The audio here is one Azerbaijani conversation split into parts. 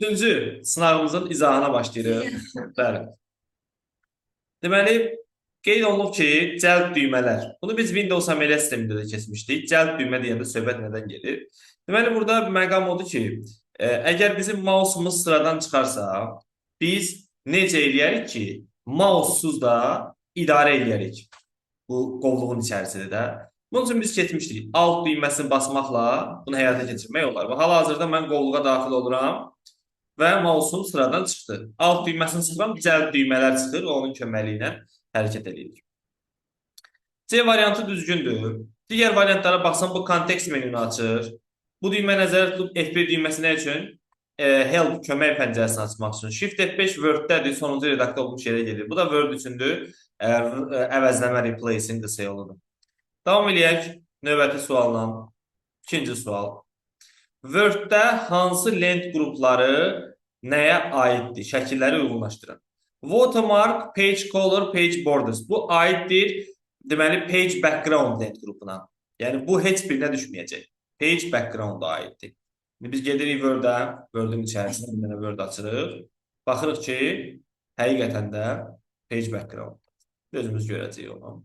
Üçüncü sınavımızın izahına başlayırıq. Bəli. Deməli, qeyd olunub ki, cəlb düymələr. Bunu biz Windows əməliyyat sistemində də keçmişdik. Cəlb düymə deyəndə söhbət nədən gedir? Deməli, burada bir məqam odur ki, əgər bizim mouse'umuz sıradan çıxarsa, biz necə eləyərik ki, mouse'suz da idarə eləyərik bu qovluğun içərisində də. Bunun üçün biz keçmişdik. Alt düyməsini basmaqla bunu həyata keçirmək olar. Və hal-hazırda mən qovluğa daxil oluram və mouse'um sıradan çıxdı. Alt düyməsini sıxıram, cəlb düymələr çıxır və onun köməyi ilə hərəkət edirik. C variantı düzgündür. Digər variantlara baxsam bu kontekst menünü açır. Bu düymə nəzərdə tutub F1 düyməsi nə üçün? Help kömək pəncərəsini açmaq üçün. Shift F5 Word-dədir, sonuncu redaktə olmuş yerə gelir. Bu da Word üçündür. Əvəzləmə replacing qısa yoludur. Davam eləyək növbəti sualla. İkinci sual. Word-də hansı lent qrupları nəyə aiddir? Şəkilləri uyğunlaşdırın. Watermark, page color, page borders. Bu aiddir, deməli, page background lent qrupuna. Yəni, bu heç birinə düşməyəcək. Page background-a aiddir. Biz gedirik Word-ə, Word-ün içərisində bir dənə Word açırıq. Baxırıq ki, həqiqətən də page background. Özümüz görəcəyik onu.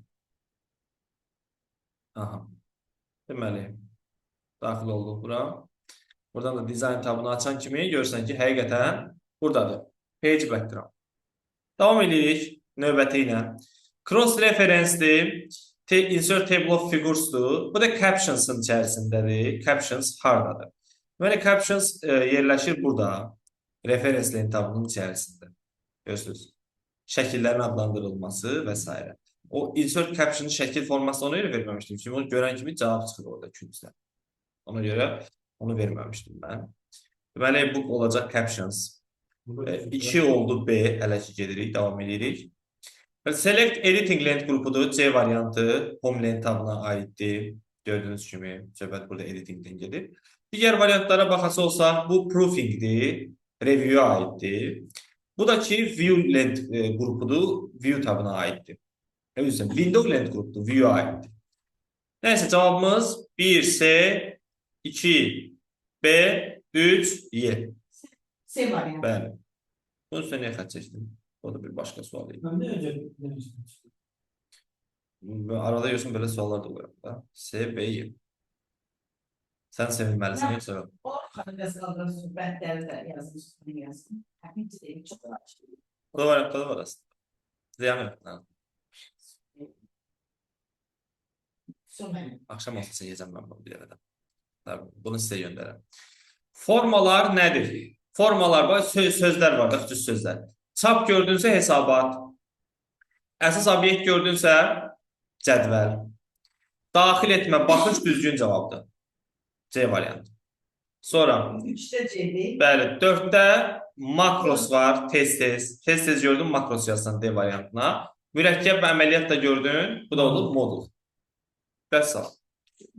Aha. Deməli, daxil olduq bura. Buradan da design tabını açan kimi görürsən ki, həqiqətən buradadır. Page background. Davam edirik növbəti ilə. Cross reference-dir. Insert table of figures-dur. Bu da captions-ın içərisindədir. Captions haradadır? Deməli, captions yerləşir burada. Reference lent tabının içərisində. Görürsünüz. Şəkillərin adlandırılması və s. O insert caption şəkil formasını ona görə verməmişdim. Çünki onu görən kimi cavab çıxır orada küncdə. Ona görə onu verməmişdim mən. Deməli, bu olacaq captions. 2 oldu B, hələ ki gedirik, davam edirik. Select editing lent qrupudur, C variantı, home lent tabına aiddir. Gördüyünüz kimi, söhbət burada editingdən gedir. Digər variantlara baxası olsaq, bu proofingdir, review-a aiddir. Bu da ki, view lent qrupudur, view tabına aiddir. Window lent qrupudur, view-a aiddir. Nəysə, cavabımız 1, C, 2, B, 3, Y. C variantı. Bəli. Bunun üstüne niyə xət çəkdim? O da bir başqa sual idi. Arada görürsən belə suallar da oluyor da. C, B, Y. Sən sevinməlisin, yoxsa? O xanəqəsələrdə söhbətlərdə yazmışsın. Həqiqi deyil, çox açıq. Bu da variantda da var aslında. Ziyan yox. Akşam olsa yiyəcəm mən bunu bir yerdən. Bunu sizə göndərəm. Formalar nədir? Formalar var, sözlər var da, xüsus sözlər. Çap gördünsə hesabat. Əsas obyekt gördünsə cədvəl. Daxil etmə, baxış düzgün cavabdır. C variantı. Sonra 3-də C-dir. Bəli, 4-də makros var, tez-tez. Tez-tez gördün, makros yazsan D variantına. Mürəkkəb və əməliyyat da gördün, bu da olur modul. Bəs sağ.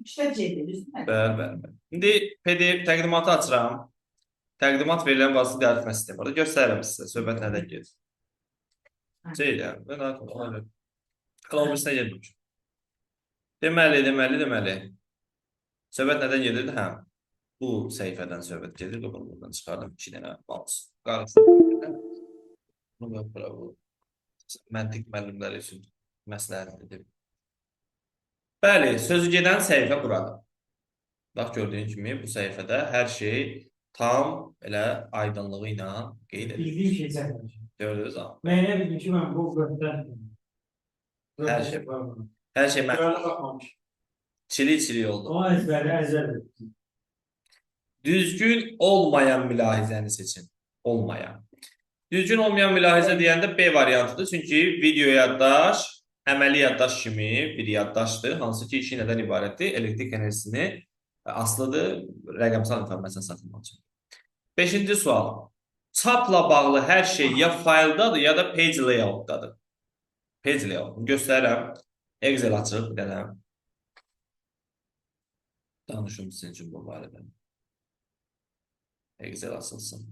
3-də C-dir. Bəli. İndi PDF təqdimatı açıram. Təqdimat verilən bazı dərs sistemi var. Göstərirəm sizə, söhbət nədən gedir. C-dir, və daha sonra. Klavyesinə gelmiş. Deməli. Söhbət nədən gedirdi? Hə, bu səhifədən söhbət gedir. Buradan çıxardım 2 dənə mouse. Bunu bu məntiq müəllimləri üçün məsləhət edir. Bəli, sözü gedən səhifə buradır. Bax, gördüyün kimi bu səhifədə hər şey tam elə aydınlığı ilə qeyd edilir. Bildiğim şey zaten. Gördünüz ama. Mənə bildim ki, mən bu bölümdən Hər şey. Hər şey mən Qurana baxmamış. çili oldu. Ama əzəl. Düzgün olmayan mülahizəni seçin. Olmayan. Düzgün olmayan mülahizə deyəndə B variantıdır. Çünki video yaddaş, əməli yaddaş kimi bir yaddaşdır. Hansı ki, işi nədən ibarətdir? Elektrik enerjisini asılıdır, rəqəmsal informasiya saxlamaq üçün. 5-ci sual. Çapla bağlı hər şey ya fayldadır, ya da page layoutdadır. Page layout. Göstərirəm. Excel açıq bir dənə. Danışım sizin üçün bu barədə. Excel açılsın.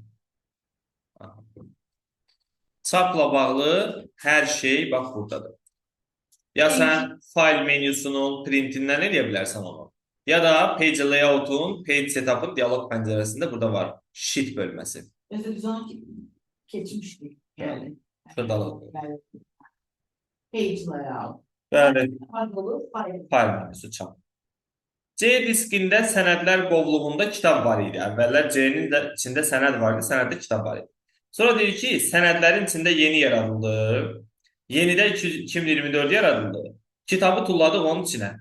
Çapla bağlı hər şey bax buradadır. Ya sən file menyusunun printindən eləyə bilərsən onu. Ya da page layout'un, page setup'ın dialog pəncərəsində burada var. Sheet bölməsi. Mesela biz onu geçmiştik yani. Xırdalı. Page'ları al. Bəli, Faydalı, faydalı. fayl menüsü çap. C diskində sənədlər qovluğunda kitab var idi. Əvvəllər C-nin də içində sənəd var idi, sənəddə kitab var idi. Sonra deyir ki, sənədlərin içində yeni yaradıldı. Yenidə 2024 yaradıldı. Kitabı tulladıq onun içinə.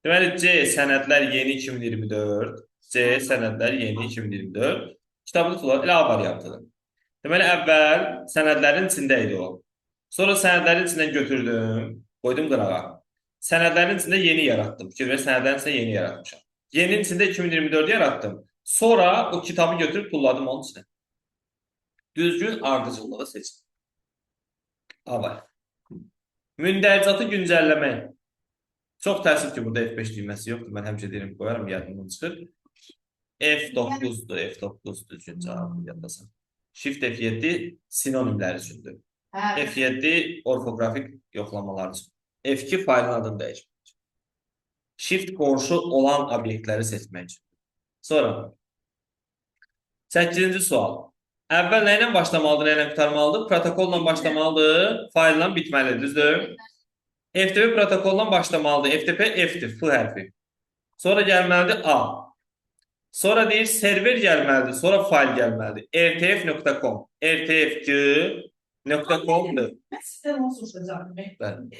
Deməli, C sənədlər yeni 2024. C sənədlər yeni 2024. Kitabı tulladıq. Elə A variantıdır. Deməli, əvvəl sənədlərin içində idi o. Sonra sənədlərin içindən götürdüm, qoydum qırağa. Sənədlərin içində yeni yaratdım. Fikir ver, sənədlərin içində yeni yaratmışam. Yeninin içində 2024 yaratdım. Sonra o kitabı götürüb tulladım onun içinə. Düzgün ardıcıllığı seçin. A var. Mündəricatı güncəlləmək. Çox təəssüf ki, burada F5 düyməsi yoxdur. Mən həmişə deyirəm, qoyaram, yadımdan çıxır. F9'dur, F9 düzgün cavabı yaddasan. Shift F7 sinonimlər üçündür. F7 orfoqrafik yoxlamalar üçün. F2 faylın adını dəyişmək. Shift qonşu olan obyektləri seçmək üçün. Sonra 8-ci sual. Əvvəl nə ilə başlamalıdır, nə ilə qurtarmalıdır? Protokolla başlamalıdır, faylla bitməlidir, düzdür? FTP protokolla başlamalıdır. FTP F-dir, F hərfi. Sonra gəlməlidir A. Sonra deyir server gəlməlidir, sonra fayl gəlməlidir. rtf.com. rtf.com-dur. Ben sizden onu soracağım. Bəli.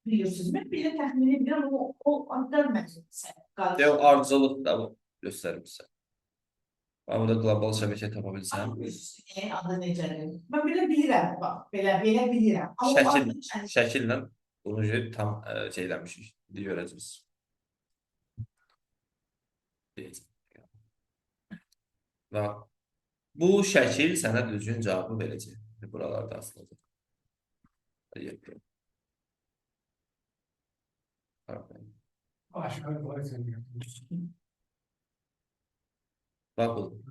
Biliyorsunuz. Ben bile tahmin ediyorum ama o adlar məclisə. Dev ardıcılıq da bu göstərmişsə. Ben burada qlobal şəbəkə tapa bilsəm. Adı necədir? Ben belə bilirəm, bax. Belə bilirəm. Amma o Şəkil, adı- şəkillə bunu tam şeyləmişik. İndi görəcəksiniz. Və bu şəkil sənə düzgün cavabı verəcək. Buralarda aslında. Aşağı yukarı sen. Bax bu.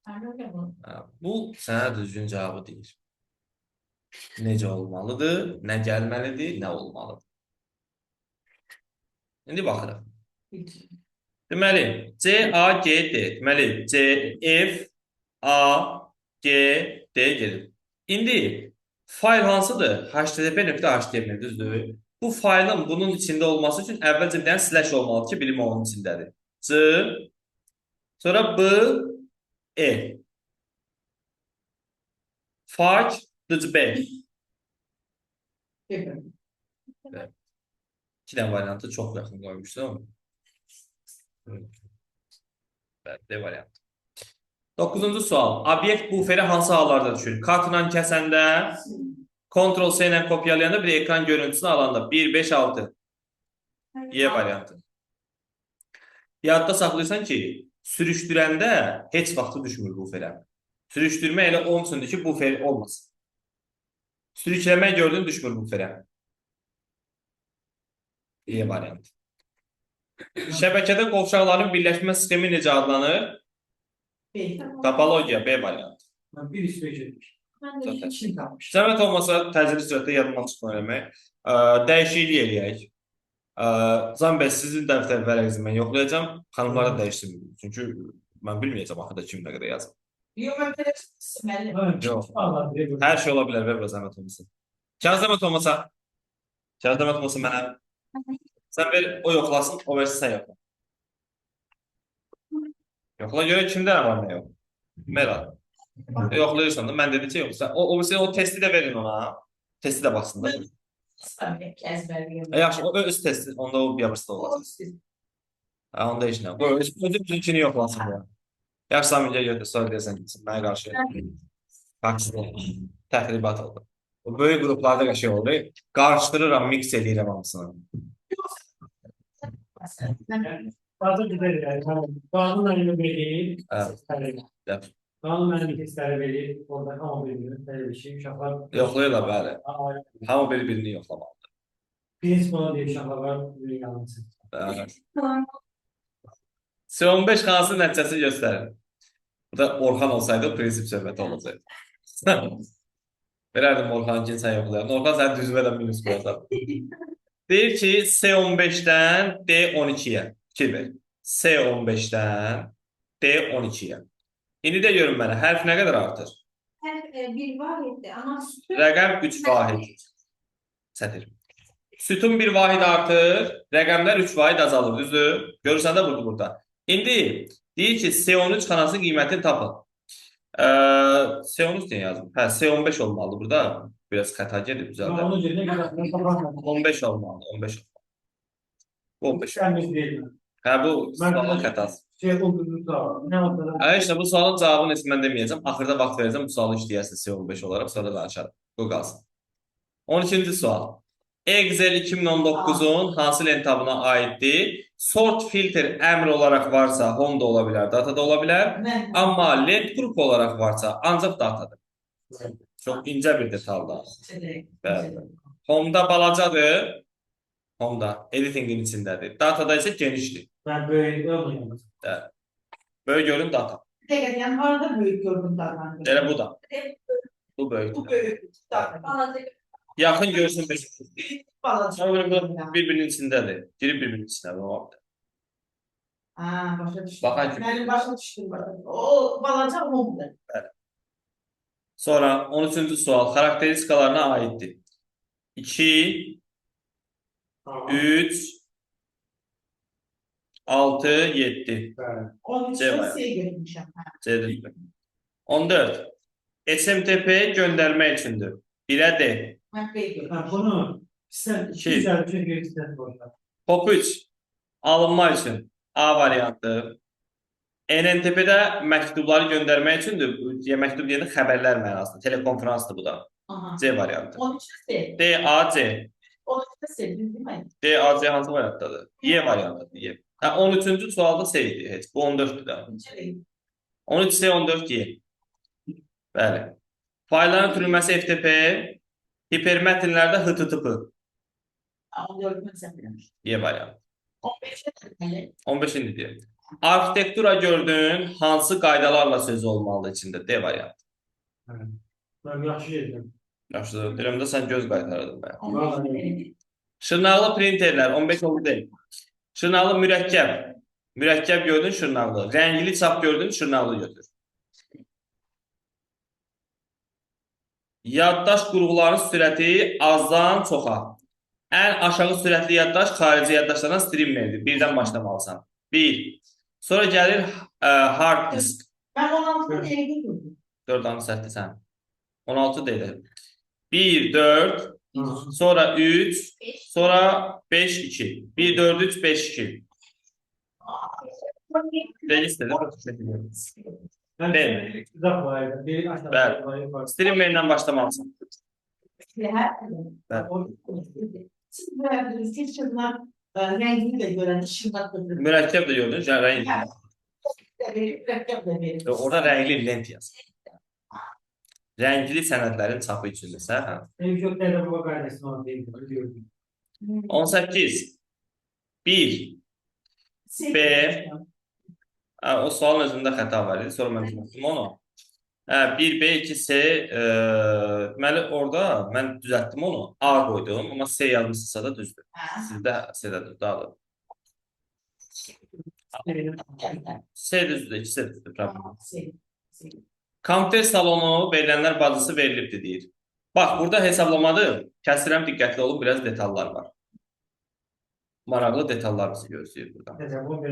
Anladın mı? Bu sənə düzgün cavabı deyir. Necə olmalıdır, nə gəlməlidir, nə olmalıdır. İndi baxırıq. Deməli, C, A, G, D. Deməli, C, F, A, G, D gelir. İndi fayl hansıdır? HTTP.html düzdür. Bu faylın bunun içində olması üçün əvvəlcə bir dənə slash olmalıdır ki, bilim onun içindədir. C, sonra B, E. Fark, B. Bilmiyorum. İki dənə variantı çox yaxın qoymuşdum. D variantı. 9-cu sual. Obyekt buferi hansı hallarda düşür? Kartla kəsəndə, Ctrl-C ilə kopyalayanda bir ekran görüntüsünü alanda. 1, 5, 6. Y variantı. Yadda saxlayırsan ki, sürüşdürəndə heç vaxtı düşmür buferə. Sürüşdürmə elə onun üçündür ki, bufer olmasın. Sürükləmək gördün düşmür buferə. Y variantı. Şəbəkədə qovşaqların birləşmə sistemi necə adlanır? Topologiya B variantı. Ben bir iş beceriyorum. Ben de Zaten. bir şey kalmış. Zəhmət olmasa təcili sürətdə yadımdan çıxma eləmək. Dəyişiklik eləyək. Zambəs sizin dəftər vərəqinizi mən yoxlayacağım. Xanımlara dəyişsin. Çünki mən bilməyəcəm axıda kim nə qədər yazıb. Yok ben böyle smelli. Yox. Allah bilir. Hər şey ola bilər, ver bura zəhmət olmasa. Kağız zəhmət olmasa. Kağız zəhmət olmasa mənə. Sən ver, o yoxlasın, o versin, sən yoxla. Yoxla görə kimdə nə var, nə yox. Meral. Yoxlayırsan da, mən dedim ki, yoxsa. O testi də verin ona. Testi də baxsın da. Tabii ki ezberleyeyim. Yaxşı, o öz testi, onda o biabırsı da olacaq. Onda heç nə. Bu özü bizimkini yoxlasın bu. Yaxşı, Samir, gəl sonra deyəsən gitsin. Mənə qarşı. Haksızlıq. Təxribat oldu. O böyük qruplarda şey oldu. Qarışdırıram, mix eləyirəm hamısını. Fazla gider yani. Kanun önünü belirleyip. Evet. Kanun önünü testleri belirleyip. Orada ama bilmiyorum. Böyle bir şey. Uşaklar. Yoxlayırlar, bəli. Hamı bir-birini yoxlamalı. Prens falan diye uşaklar var. Dünyanın. C15 hansı nəticəsi göstərir? Bu da Orxan olsaydı prinsip söhbəti olacaqdı. Verərdim Orxan'ın ki, sən yoxlayardın. Orxan sən düzmədən minus qoyarsan. Deyir ki, C15-dən D12-yə. Fikir ver. C15-dən D12-yə. İndi də görün mənə, hərf nə qədər artır? Her bir var etti ama sütun Rəqəm 3 vahid. Sətir. Sütun 1 vahid artır, rəqəmlər 3 vahid azalır, düzdür? Görürsən də burada. İndi deyir ki, C13 xanasının qiymətini tapın. C13 deyə yazdım. Hə, C15 olmalı burada. Biraz xəta gedib düzəldə. Onu yerine kadar kapatmadım. 15 olmalı, 15 olmalı. Bu 15. Temiz değil. Hə, bu sualın xətası. Şey olduğunu da ne oldu? İşte bu sualın cavabını heç mən deməyəcəm. Axırda vaxt verəcəm, bu sualı işləyərsən C15 olaraq, sonra danışarım. Bu qalsın. 12-ci sual. Excel 2019-un hansı lentabına aiddir? Sort filter əmr olaraq varsa, home da ola bilər, data da ola bilər. ben Amma lent qrup olaraq varsa, ancaq datadır. Çox incə bir detaldır. Bəli. Home-da balacadır. Home-da editingin içindədir. Datada isə genişdir. Ben böyle olmuyorum. Böyle görün data. Peki yani arada büyük gördüm davranışı. Elə bu da. Bu Bu böyükdür. büyük davranışı. Yaxın görsün bir. Balaca. Sonra bu bir-birinin içindədir. Girib bir-birinin içindədir. O vaxt. Ha, başa düştüm. Bakacım. Benim başa düştüm. O balaca oldu. Sonra 13-cü sual xarakteristikalarına aiddir. 2, 3, 6, 7. Onun C için var. şey görmüşüm. C-dir. 14. SMTP göndərmək üçündür. 1'ə D. Ben B görmüşüm. Bunu sen Şey. güzel bir şey göster burada. Top 3. Alınma üçün A variantı. NNTP-də məktubları göndərmək üçündür. Məktub deyəndə xəbərlər mənasında. Telekonferansdır bu da. Aha. C variantı. Onun için C. D, A, C. Onun için C. Değil mi? D, A, C hansı variantdadır? Y variantıdır. Y. Hə, 13-cü sualda C idi heç. Bu 14-dür də. C. 13 C, 14 Y. Bəli. Faylların türülməsi FTP, hipermətnlərdə HTTP. 14 mesela. Y variantı. 15'e 15 indi deyir. Arxitektura gördüyün hansı qaydalarla sözü olmalı içində? D variantı. Ben yaxşı yedim. Yaxşıdır. Deyirəm də sən göz qaytarırdın mənə. 15'e Şırnaqlı printerlər 15 oldu deyil. Şırnaqlı mürəkkəb. Mürəkkəb gördün şırnaqlı. Rəngli çap gördün şırnaqlı götür. Yaddaş qurğularının sürəti azdan çoxa. Ən aşağı sürətli yaddaş xarici yaddaşlardan streamlerdir. Birdən başlamalısan. 1. Sonra gəlir hard disk. Ben 16'da D'ye gördüm. 4 anı səhvdir sən. 16 deyil. 1, 4, sonra 3, sonra 5, 2. 1, 4, 3, 5, 2. Değil istedim. Ben Değil. uzak var. Bir aşağıda Ben- var. Streamlerinden başlamalısın. Siz böyle seçimler rengini de gören ışınlatılır. Mürəkkəb də gördün, rəngli. Orada rəngli lent yaz. Rəngli sənədlərin çapı üçündürsə, hə? Benim çok nerede baba kardeşim onu değil. Onu gördüm. 18. 1. B. O sualın özündə xəta var idi. Sonra mən düzəltdim onu. 1, B, 2, C. Deməli, orada mən düzəltdim onu. A qoydum, amma C yazmışsa da düzdür. Sizdə C-də düzdür. C düzdür, ikisi də düzdür. Problem. Kompüter salonu verilənlər bazası verilibdir deyir. Bax, burada hesablamadır. Kəsirəm, diqqətli olun, biraz detallar var. Maraqlı detallar bizi gözləyir burada. Neyse bu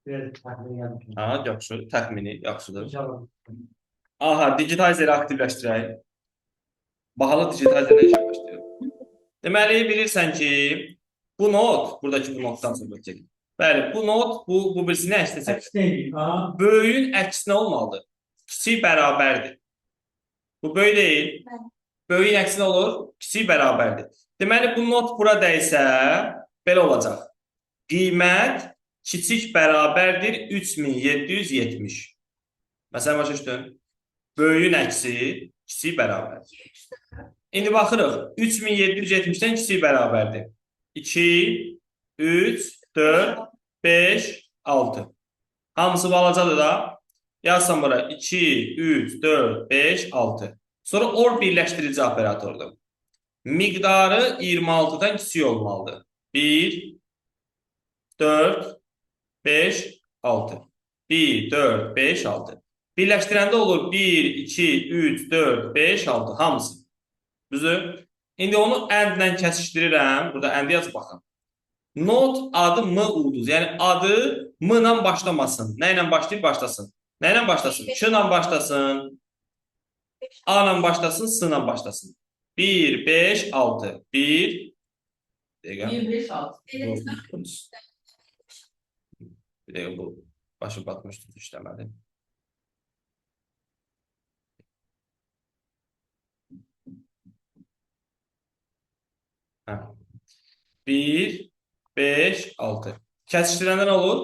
bir tahmin yapmışım. Ha, yaxşı, təxmini yaxşıdır. İnşallah. Aha, digitizeri aktivləşdirək. Bahalı digitizerlə işə başlayır. Deməli, bilirsən ki, bu not, buradakı bu notdan söhbət gedir. Bəli, bu not, bu birisini əksdə çəkir. Kaç değil. Aha. Böyüyün əksinə olmalıdır. Kiçik bərabərdir. Bu böyük deyil. Böyüyün əksinə olur, kiçik bərabərdir. Deməli, bu not bura dəysə, belə olacaq. Qiymət kiçik bərabərdir 3770. Məsələn, başa düşdün? Böyüyün əksi kiçik bərabərdir. İndi baxırıq. 3770-dən kiçik bərabərdir. 2, 3, 4, 5, 6. Hamısı balacadır da. Yazsam bura 2, 3, 4, 5, 6. Sonra OR birləşdirici operatordur. Miqdarı 26-dan kiçik olmalıdır. 1, 4, 5, 6. 1, 4, 5, 6. Birləşdirəndə olur 1, 2, 3, 4, 5, 6 hamısı. Düzdür? İndi onu endlə kəsişdirirəm. Burada endi yazıb baxın. Not adı M ulduz. Yəni adı M ilə başlamasın. Nə ilə başlayıb başlasın? Nə ilə başlasın? Ç ilə başlasın. A ilə başlasın, S ilə başlasın. 1, 5, 6. 1 dəqiqə. 1, 5, 6. Bir dəqiqə bu başı batmışdı, işləmədi. Hə. 1, 5, 6. Kəsişdirəndə nə olur?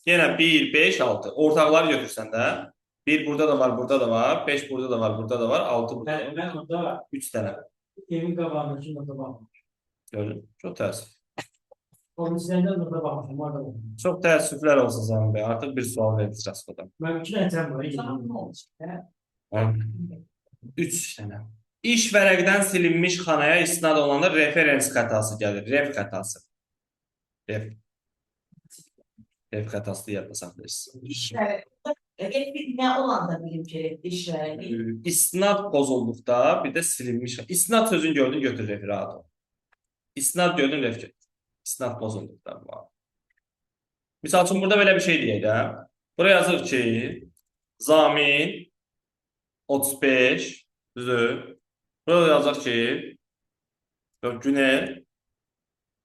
Yenə 1, 5, 6. Ortaqları götürsən də 1 burada da var, burada da var. 5 burada da var, burada da var. 6 burada da var. Ben orada 3 dənə. evin qabağındakı nota baxmışım. Gördün? Çox təəssüf. Onun sizden nota baxmışım. Orada baxmışım. Çox təəssüflər olsun Zaman bəy. Artıq bir sual verdik Raskodan. Ben 2 tane sen var. Tamam ne olacak? 3 dənə. İş vərəqdən silinmiş xanaya istinad olanda referens xətası gəlir. Ref xətası. Ref. Ref xətası yadda saxlayırsınız. İşler. Evet bir ne olan da bilim ki işler. İstinad pozulduqda bir də silinmiş. İstinad sözünü gördün, götür refi rahat ol. İstinad gördün, ref götür. İstinad pozulduqda var. Misal üçün burada belə bir şey deyək də. Buraya yazır ki, Zamin 35 düzdür. Burada yazır ki, Günel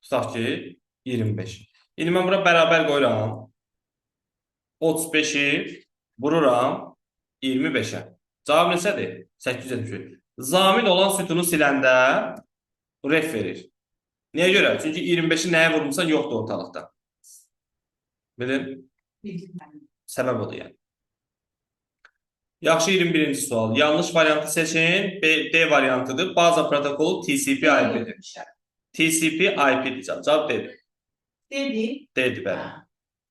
tutaq ki 25. İndi mən bura bərabər qoyuram. 35-i vururam 25-ə. Cavab neçədir? 873. Zamin olan sütunu siləndə ref verir. Niyə görə? Çünki 25-i nəyə vurmuşsan yoxdur ortalıqda. Bilin? Səbəb odur yəni. Yaxşı 21-ci sual. Yanlış variantı seçin. D variantıdır. Baza protokolu TCP/IP'dir. TCP/IP cavab D'dir. Dedi. D'dir bəli.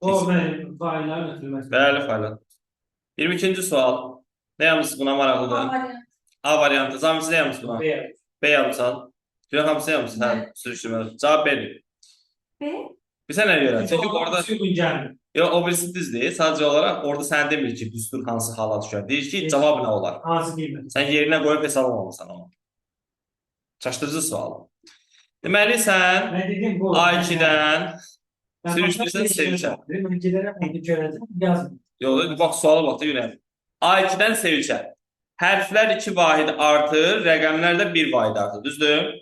O benim faillerin ötürmesi. Bəli faydalı. 22-ci sual. Nə yazmışsınız buna maraqlıdır? A variantı. Zamin siz nə yazmışsınız buna? Beyaz. B yazmışsan. Günah siz yazmışsınız. Hə, sürüşdürmə. Cavab B'dir. B. Bizə nə görə? Çünki orada Sürgün geldi. yox, o birisi düzdür. Sadəcə olaraq orada sənə demir ki, düstur hansı hala düşər. Deyir ki, cavab nə olar? Hansı qiymət? Sən yerinə qoyub hesablamamışsan onu. Çaşdırıcı sual. Deməli sən Ben dedim bu. A2-dən Ben sürüştürsən başka bir şey sevişər. yapmadım. Ben giderek onu göreceğim. Yazdım. Yox, bax suala bax da yönəl. A2-dən sevişər. Hərflər 2 vahid artır, rəqəmlər də 1 vahid artır. Düzdür?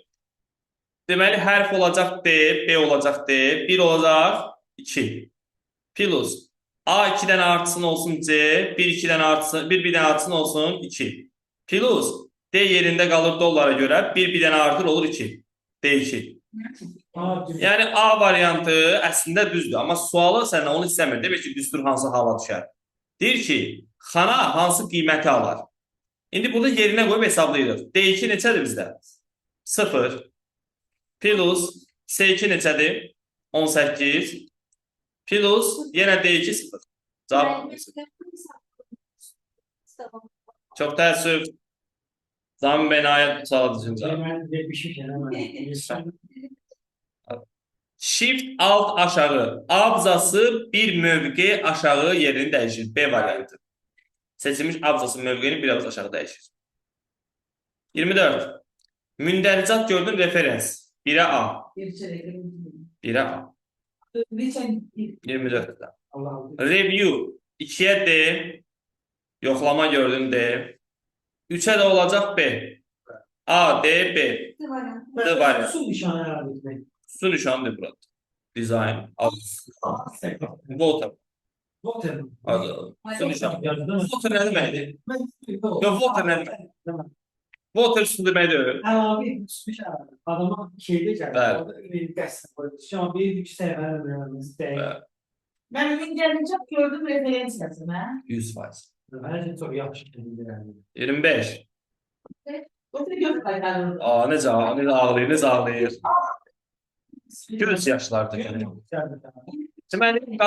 Deməli hərf olacaq D, B olacaq D, 1 olacaq 2. Plus A2-dən artısın olsun C, 1-2-dən artısın, 1-1-dən artısın olsun 2. Plus D yerində qalır dollara görə 1-1-dən artır olur 2. D2. Yəni A variantı əslində düzdür, amma sualı səndən onu istəmir. Demək ki, düstur hansı hala düşər. Deyir ki, xana hansı qiyməti alar? İndi burada yerinə qoyub hesablayırıq. D2 neçədir bizdə? 0. Plus C2 neçədir? 18. Plus yenə D2 0. Cavab çox təəssüf. Zamin bəy nəhayət suala düşüncə. Ben de bir şey hemen. Shift alt aşağı. Abzası bir mövqe aşağı yerini dəyişir. B variantı. Seçilmiş abzası mövqenin bir abzası aşağı dəyişir. 24. Mündəricat gördün referens. 1'ə A. Bir çeyrek. 1'ə A. Geçen 24'də. Allah'ım. Review 2'ye D. Yoxlama gördün D. 3'e de olacaq B. A, D, B. D variantı. Su nişanı herhalde etmek. Su nişanıdır burada. Design. Water. Water. Su nişanı. Yazdı mı? Water nə deməkdir? Yok. Yox, water nə deməkdir? Water su deməkdir. Abi tutmuş abi. Adama şeyde geldi. Evet. Orada bir gazete koydu. Şu an bir üç sefer öğrenmemiz değil. Evet. ben ürün gelince gördüm referans yazdım ha. 100%. Bence çok yaxşı kendini yani. 25. O da göz kaytarırdı. Aa, necə ağlayır, necə ağlayır. Göz yaşlardır yəni. Deməli,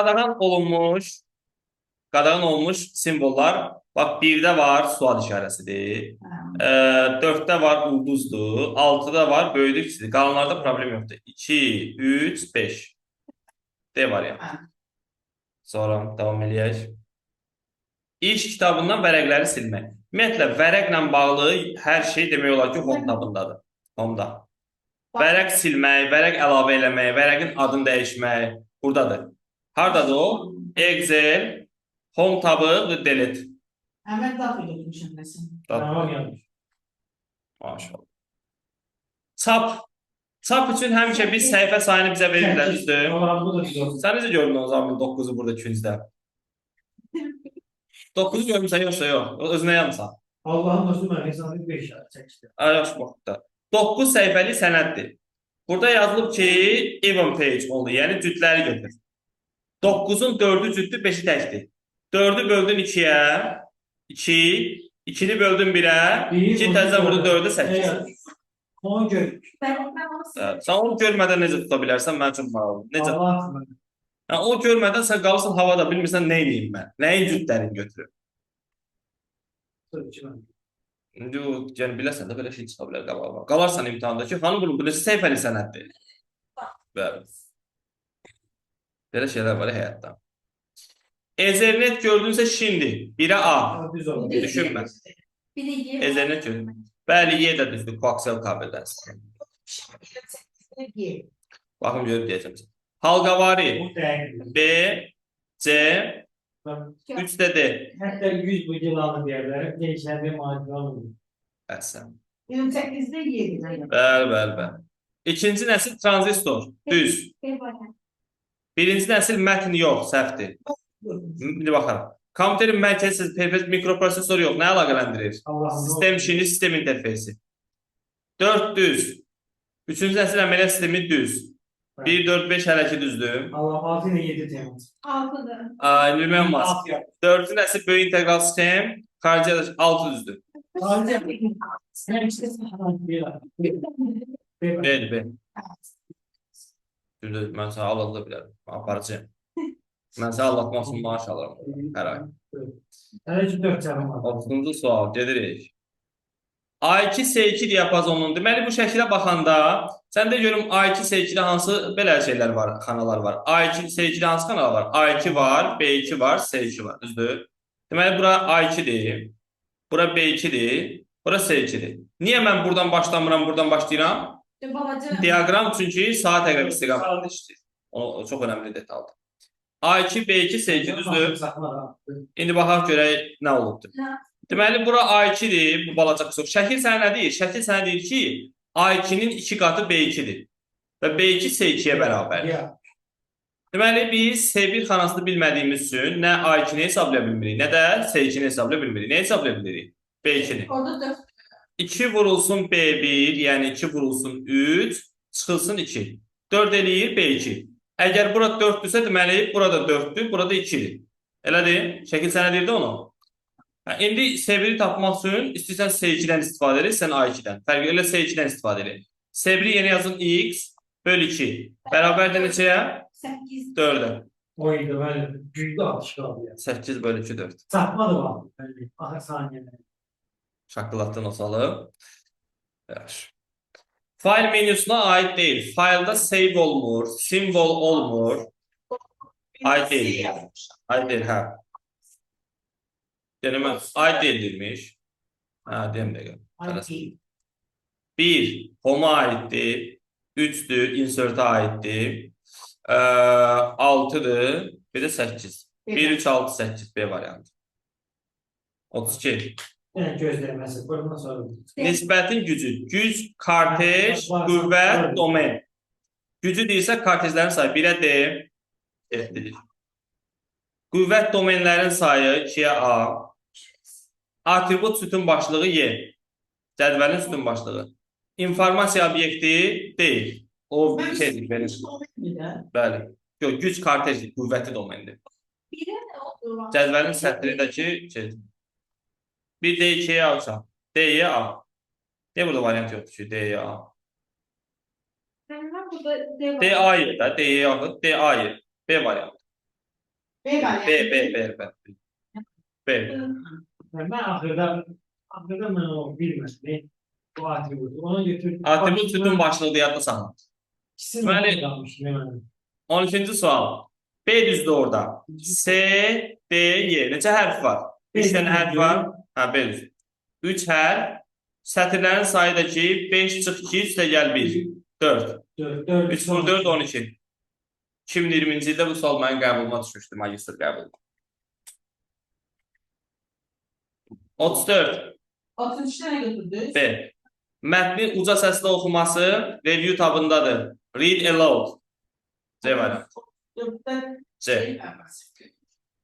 qadağan olmuş simvollar. Bax, 1-də var sual işarəsidir. 4-də var ulduzdur. 6-da var böyüdür kiçidir. Qalanlarda problem yoxdur. 2, 3, 5. D variantı. Sonra davam eləyək. İş kitabından vərəqləri silmək. Ümumiyyətlə, vərəqlə bağlı hər şey demək olar ki, home tabındadır. Home'da. Vərəq silmək, vərəq əlavə eləmək, vərəqin adını dəyişmək buradadır. Hardadır o? Excel, home tabı və delete. Əmət daxil etmişəm nəsin. Tamam yanlış. Maşallah. Çap. Çap üçün həmişə biz səhifə sayını bizə verirlər, düzdür? Allah'ım bu da güzel. Sən necə gördün o zaman 9-u burada ikincdə? 9-u görmüsən yoxsa yox? Özünə yansan. Allah'ın dostu ben hesabı 5 ya çekti. Ayaş vaxtda. 9 səhifəli sənəddir. Burada yazılıb ki, even page oldu, yəni cütləri götür. 9-un 4-ü cütdür, 5-i təkdir. 4-ü böldün 2-yə, 2, 2-ni böldün 1-ə, 2 təzə vurdu 4-ü 8. 10 gök. Sən onu görmədən necə tuta bilərsən, mən üçün maraqlı. Necə? Allah'ım. Yəni, o görmədən sən qalırsan havada, bilmirsən nə edeyim mən, nəyin cütlərini götürür. İndi o, yəni biləsən də belə şey çıxa bilər qabağa. Qalarsan imtahanda ki, xanım bunu, bu necə səhifəli sənəddir? Bəli. Belə şeylər var həyatda. Ethernet gördünsə şimdi, 1-ə A. Düz oldu. Düşünmə. Ethernet gördün. Bəli, Y də düzdür, koaksiyel kabeldən. Baxın, görüb deyəcəm. Halqavari, Bu değerli. B, C, 3 də D. Hatta 100 bu yılanı diyorlar. Gençlerde maaşı almıyor. Əhsən. 28'de 7. Bəli. İkinci nəsil tranzistor, düz. Birinci nəsil mətn yox, səhvdir. İndi baxarım. Kompüterin mərkəzsiz mikroprosesor yox, nə əlaqələndirir? Allah'ım. Sistem işini, sistem interfeysi. 4 düz. Üçüncü nəsil əməliyyat sistemi düz. 1, 4, 5 hələ ki düzdür. Allah 6 ile 7 Temmuz. 6'da. Bilməm olmaz. 4-cü nəsil böyük integral sistem, xarici 6 düzdür. Bəli. Düzdür, mən sənə alada bilərəm. Aparacağım. Mən sənə Allah'tan üçün maaş alıram hər ay. Evet 4 canım var. 30-cu sual, gedirik. A2, S2 diapazonunun, deməli bu şəkilə baxanda, sən də görüm A2, S2-də hansı belə şeylər var, xanalar var. A2, S2-də hansı kanal var? A2 var, B2 var, S2 var, düzdür? Deməli bura A2-dir, bura B2-dir, bura S2-dir. Niyə mən buradan başlamıram, buradan başlayıram? Diagram çünki saat əqrəb istiqamətində işləyir. O çox önəmli detaldır. A2, B2, S2 düzdür? İndi baxaq görək nə olubdur. Deməli, bura A2-dir, bu balaca qısır. Şəkil sənə nə deyir? Şəkil sənə deyir ki, A2-nin 2 qatı B2-dir. Və B2 S2-yə bərabərdir. Deməli, biz S1 xanasını bilmədiyimiz üçün nə A2-ni hesablaya bilmirik, nə də S2-ni hesablaya bilmirik. Nə hesablaya bilirik? B2-ni. 2 vurulsun B1, yəni 2 vurulsun 3, çıxılsın 2. 4 eləyir B2. Əgər bura 4-dürsə, deməli, burada 4-dür, burada 2-dir. Elədir? Şəkil sənə deyirdi onu? İndi S1-i tapmaq üçün istəyirsən S2-dən istifadə edir, sən A2-dən. Fərqi elə S2-dən istifadə edir. S1-i yeni yazın X bölü 2. Bərabərdə neçəyə? 8. 4-ə. Oydu böyle güçlü atış kaldı ya. 8 bölü 2, 4. Sapma da var. Ahır saniyeler. Şaqqılatdan o salıb. Yaxşı. Fayl menüsuna aid deyil. Faylda save olmur, simvol olmur. Aid deyil. Aid deyil, hə. Yəni mən aid deyildirmiş. Hə, deyəm dəqiqə. 1, home-a aiddir. 3-dür, insert-a aiddir. 6-dır, bir də 8. 1, 3, 6, 8, B variantı. 32. Yani gözlemesi. Buradan sonra. Nisbətin gücü. Güc, kartej, qüvvət, domen. Gücü deyirsə, kartejlərin sayı 1-ə D, etdirir. Qüvvət domenlərin sayı 2-yə A. Atribut sütun başlığı Y. Cədvəlin sütun başlığı. İnformasiya obyekti deyil. O bir şeydir benim. Bəli. Yox, güc kartejdir, qüvvəti domendir. Cədvəlin sətrindəki şeydir. Bir D2'ye alsam. D'ye A. Niye burada varyant yoktu ki? D'ye A. D A'yı da D'ye aldık. D A'yı. B varyant. B. Ben ahırda ben o bilmezdim. Bu atributu. Ona götürdüm. Atribut sütun başlığı diye adlı sana. Deməli, kalmış. 12. sual. B düzdür orada. S, D, Y. Neçə hərf var? 3 dənə hərf var. Ha, 5. 3 hərf. Sətirlərin sayı da ki 5 çıx 2 üstə gəl 1. 4. 3 vur 4 12. 2020-ci ildə bu sual mənim qəbuluma düşmüşdü, magistr qəbulu. 34. 33 tane götürdük. B. Mətnin uca səslə oxuması review tabındadır. Read aloud. C variantı. C.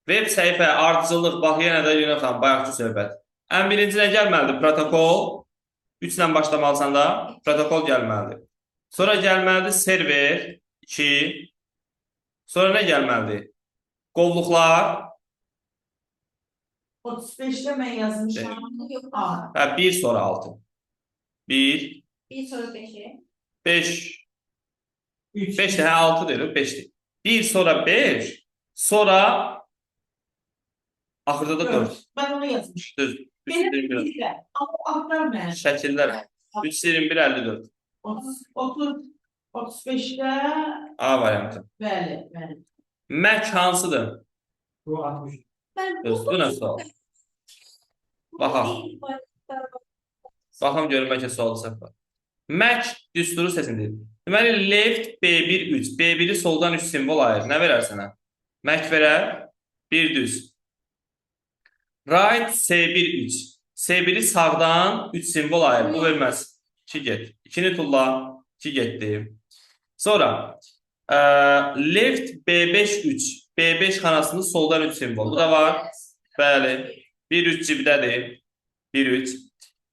Web səhifə, ardıcıllıq, bax yenə də Yunifan, bayaqçı söhbət. Ən birinci nə gəlməlidir? Protokol. 3 ilə başlamalısan da protokol gəlməlidir. Sonra gəlməlidir server 2. Sonra nə gəlməlidir? Qovluqlar. 35'te ben yazmışım. A. Hə, 1 sonra 6. 1, Bir soru 5'e. 5. 5 hə 6 deyil, 5'dir. 1 sonra 5, sonra axırda da 4. Ben onu yazmışım. Düz. Benim 321. bilgiler. Ama aktar ben. Şəkillər. 321 54. 35'te A variantı. bəli. Mac hansıdır? Bu 60. Ben Düz. Bu nə sual? Baxaq. Baxım görüm bəlkə sual səhv var. Mac düsturu səsidir. Deməli left B1 3. B1-i soldan 3 simvol ayır. Nə verər sənə? Mac verər 1 düz. Right S1 3. S1-i sağdan 3 simvol ayır. Bu verməz. 2 get. 2-ni tulla. 2 getdi. Sonra left B5 3. B5 xanasını soldan 3 simvol. Bu da var. Bəli. 1 3 cibdədir. 1 3.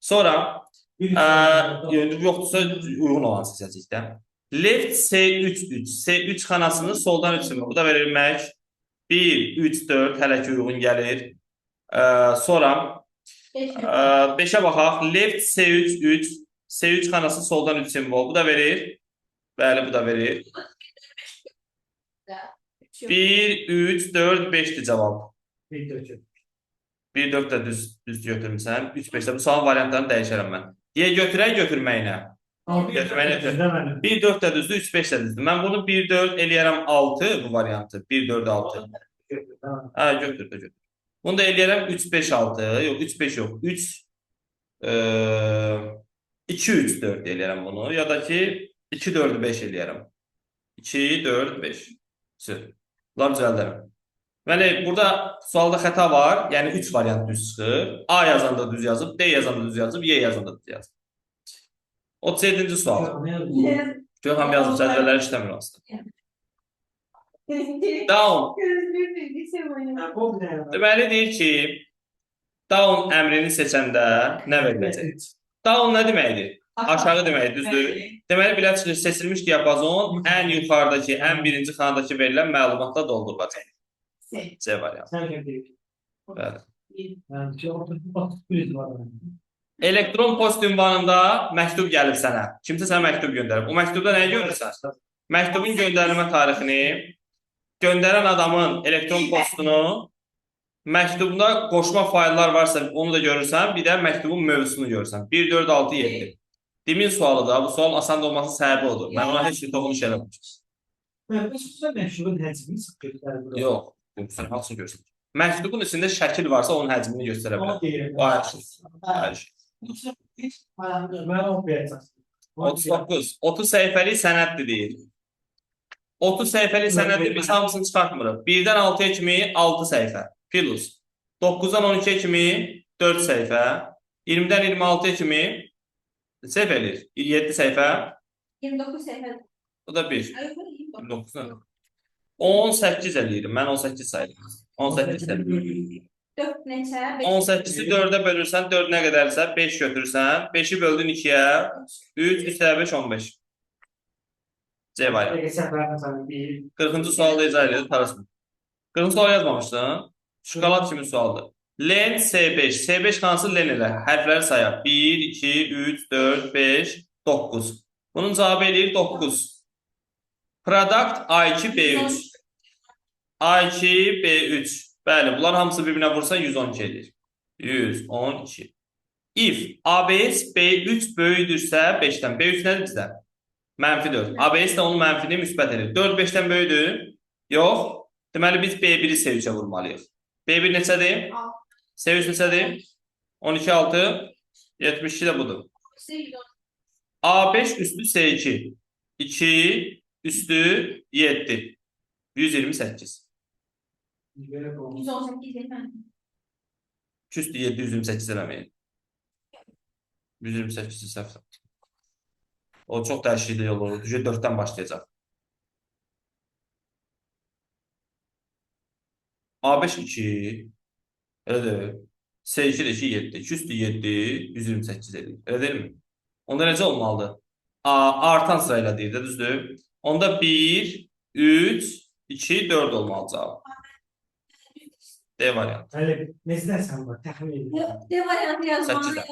Sonra yoxdursa uyğun olan seçəcəkdə. Left S3 3. S3 xanasını soldan 3 simvol. Bu da verir Mac. 1 3 4 hələ ki uyğun gəlir. Sonra 5'e baxaq. Left S3 3. S3 xanası soldan 3 simvol. Bu da verir. Bəli, bu da verir. 1 3 4 5'dir cavab. 1 4 də düz götürmüsən. 3 5 də bu sualın variantlarını dəyişərəm mən. Deyə götürək götürməyinə. Götürməyinə. 1 4 də düzdür, 3 5 də düzdür. Mən bunu 1 4 eləyərəm 6 bu variantı. 1 4 6. Ha, götür də götür. Bunu da eləyərəm 3 5 6. Yox, 3 5 yox. 3 2 3 4 eləyərəm bunu ya da ki 2 4 5 eləyərəm. 2 4 5. Bunlar düzəldərəm. Deməli, burada sualda xəta var. Yəni 3 variant düz çıxır. A yazanda düz yazıb, D yazanda düz yazıb, Y yazanda düz yazıb. 37-ci sual. Gökhan yazıb, cədvəllər işləmir aslında. Down. Deməli deyir ki, down əmrini seçəndə nə veriləcək? Down nə deməkdir? Aşağı deməkdir, düzdür? Deməli, belə seçilmiş diapazon ən yuxarıdakı, ən birinci xanadakı verilən məlumatla doldurulacaq. C variantı. Bəli. Elektron post ünvanında məktub gəlib sənə. Kimsə sənə məktub göndərib. O məktubda nəyi görürsən? Məktubun göndərilmə tarixini, göndərən adamın elektron postunu, məktubda qoşma fayllar varsa onu da görürsən, bir də məktubun mövzusunu görürsən. 1 4 6 7. Demin sualı da, bu sualın asan olması səbəbi odur. Mən ona heç bir toxunuş eləməmişəm. Yox. Sən hansı görürsən? Məktubun içində şəkil varsa onun həcmini göstərə bilər. O ayrı şey. 39. 30 səhifəlik sənəddir deyir. 30 səhifəlik sənəddir, biz hamısını çıxartmırıq. 1-dən 6-ya kimi 6 səhifə. Plus. 9-dan 12-ya kimi 4 səhifə. 20-dən 26-ya kimi səhifə eləyir. 7 səhifə. 29 səhifə. Bu da 1. 29-dan. 18 eləyirəm. Mən 18 saydım. 18 eləyirəm. 4 neçə? 18-i 4-ə bölürsən, 4 nə qədərsə 5 götürürsən. 5-i böldün 2-yə. 3, 3 5, 15. C variantı. 40-cı sualda icra edilir. Tarasın. 40-cı sual yazmamışdın. Şokolad kimi sualdır. Len S5. S5 xanası len elə. Hərfləri sayaq. 1, 2, 3, 4, 5, 9. Bunun cavabı eləyir 9. Product A2, B3. A2, B3. Bəli, bunlar hamısı bir-birinə vursa 112 edir. 112. If ABS B3 böyüdürsə 5-dən. B3 nədir bizdə? Mənfi 4. ABS də onun mənfini müsbət edir. 4 5-dən böyüdür? Yox. Deməli biz B1-i C3-ə vurmalıyıq. B1 neçədir? S3 neçədir? 12 6 72 də budur. A5 üstü S2 2 üstü 7 128. 118 efendim. 2 üstü 7 128 eləməyin. 128 səhv. O çox dəyişiklik olur. Düzə 4-dən başlayacaq. A5 2 elədir. S2 də 2 7. 2 üstü 7 128 edir. Elə deyilmi? Onda necə olmalıdır? A artan sırayla deyir də, düzdür? Onda 1 3 2 4 olmalı cavab. D variantı. Hələ necəsən var? Təxmin edin. D variantı yazmanı 8'den.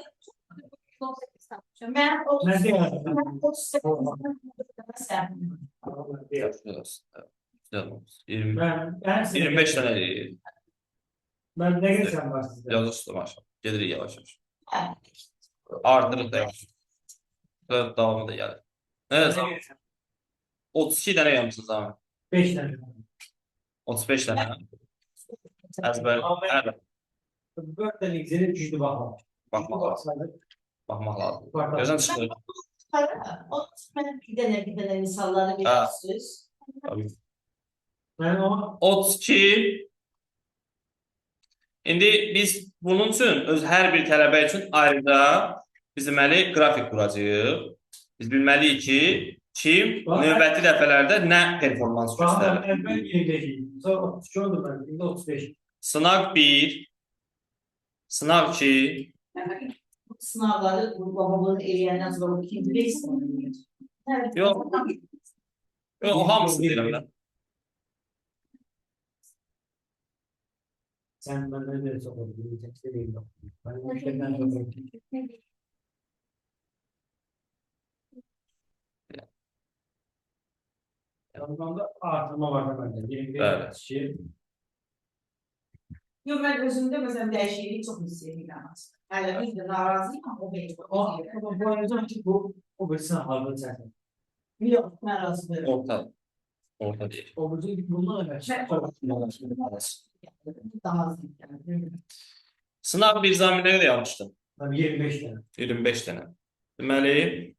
118 tapmışam. Ben Mən deyirəm. 38 20, Ben 25 tane Ben ne geçen var sizde? yazı maşallah. Gedirik yavaş yavaş. Artırıq da yavaş. Davamı da gəlir. Evet. 32 tane yapmışsınız abi. 5 tane. 35 tane. Ezber. Evet. 4 tane güzel güçlü bakma. Bakmak lazım. Bakmak lazım. Bak, Gözden çıkıyor. bir tane misalları Ha. verirsiniz. Tabii. Ben ama 32. İndi biz bunun üçün öz hər bir tələbə üçün ayrıca biz deməli qrafik quracağıq. Biz bilməliyik ki, kim növbəti dəfələrdə nə performans Bazen göstərir. evvel 25'yim. Sonra 32 oldu ben. Şimdi 35. Sınaq 1, sınaq 2, Sınavları bu babamın eləyəndən sonra ikinci beş sınavı. Yox. yox, o hamısını deyirəm mən. Sen benden de çok oldu. Tek değil. Ben müşteriden çok oldu. Yanımda artırma var bende. 21 Evet. kişi. Yok ben özümde mesela değişikliği çok hissediyorum aslında. Yani biz de narazıyım ama o benim. Ama bu arada o bir sınav aldı zaten. Yok ben razı değilim. Orta. Orta değil. O bir bunlar da Daha az yani. Sınav bir zaminləri də yazmışdım. ben 25 tane. 25 dənə. Deməli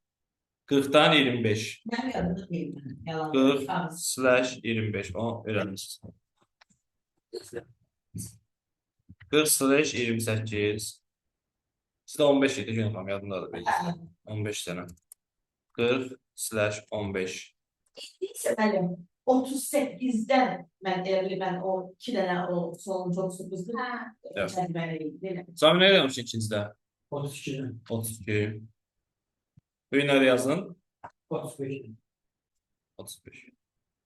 40-dan 25. Ben bir adım değilim. Yalan. 40/25. O öyrənmişsiniz. 40/28. Sizdə 15 idi, günüm yadımdadır belki. 15 dənə. 40/15. Neyse benim 38'den ben o iki tane o son çok sürprizdi. Evet. Ben değil. Zaminləri yazmışsın ikincidə. 32 tane. 32. Öyünləri yazın. 35 tane. 35.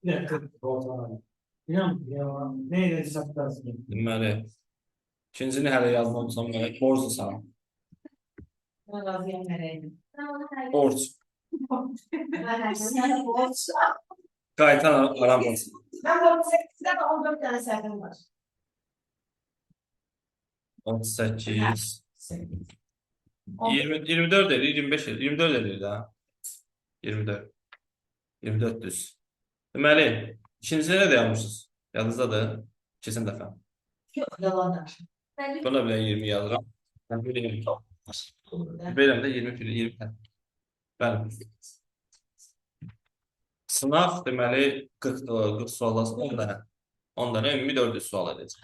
Bir dakika. Ortalama. İnan ya. Neyle hesaplarsın? Deməli ikincini hələ yazmamışsam demək borclu sana. Ben razıyım vereyim. Borc. Yani borç. Qaytan aram borc. Ben 38'den 14 tane səhvim var. 38. 20, 24 edir, 25 edir. 24 edir də. 24. 24 düz. Deməli, ikincidə nə də yazmışsınız? Yadınızdadır. Keçən dəfə. Yok yalanlar. Buna belə 20 yazıram. Mən belə 20 Benim də 20 tane. Bəli. Sınav deməli 40 sualdan 10 dənə. 10 dənə ümumi 400 sual edəcək.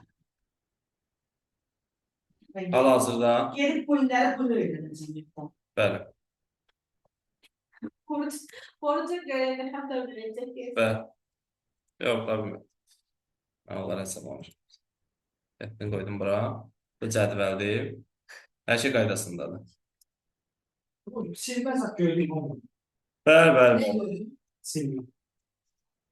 Hal-hazırda Gelip bu günleri bunu öğreneceğim. bəli. Borcu görevli hatta bilecek. Və yox, tabii. Mən onları hesaplamışam. Etdin qoydum bura. Bu cədvəldir. Hər şey qaydasındadır. Silmez hak gördüğüm olmadı. Bəli, bəli, Ne bəli. gördün? Silmiyor.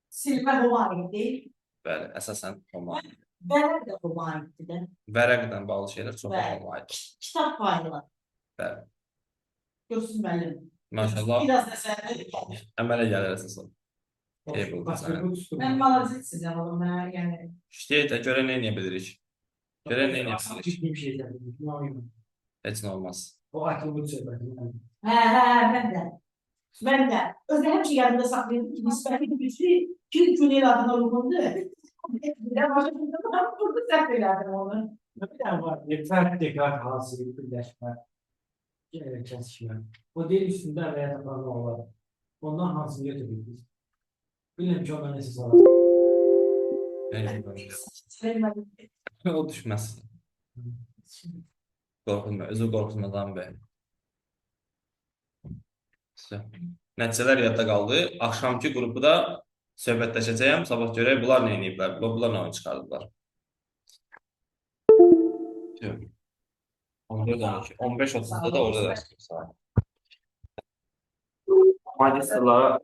Silme humanı değil. Bəli, əsasən olmalı. Ben de humanı de. Vərəqdən bağlı şeylər çox Bəli. olmalıdır. Kitap faydalı. Bəli. Görsün benim. Maşallah, Biraz da sen. əmələ gəlir əsasən. Şey buldu Başka sana. bir tuttum. Ben malazet size oğlum ben yani. İşte görə nə edə bilirik? Görə nə edə bilirik? Ciddi bir şey dedim. Ne oyun? Heç nə olmaz. O akıllı söyler. He ben de. Ben de. Özde hep şey yanında saklayayım ki biz belki bir şey kim cümleyle adına uygundu. Bir de başka bir zaman burada saklayalım onu. Bir tane var. Fərq dekar hansı bir birləşmə, kəsişmə. O deyil üstündə və ya tapanma olar. Ondan hansını götürürsünüz? Bilmem ki ondan nəsə salar. O düşməz. Qorxulma, özü qorxulmadan bəy. Nəticələr yadda qaldı. Axşamki qrupu da söhbətləşəcəyəm. Sabah görək bunlar nə ediblər, bunlar nə oyun çıxardıblar. 14-12, 15-30'da da orada da saat. Magistrlara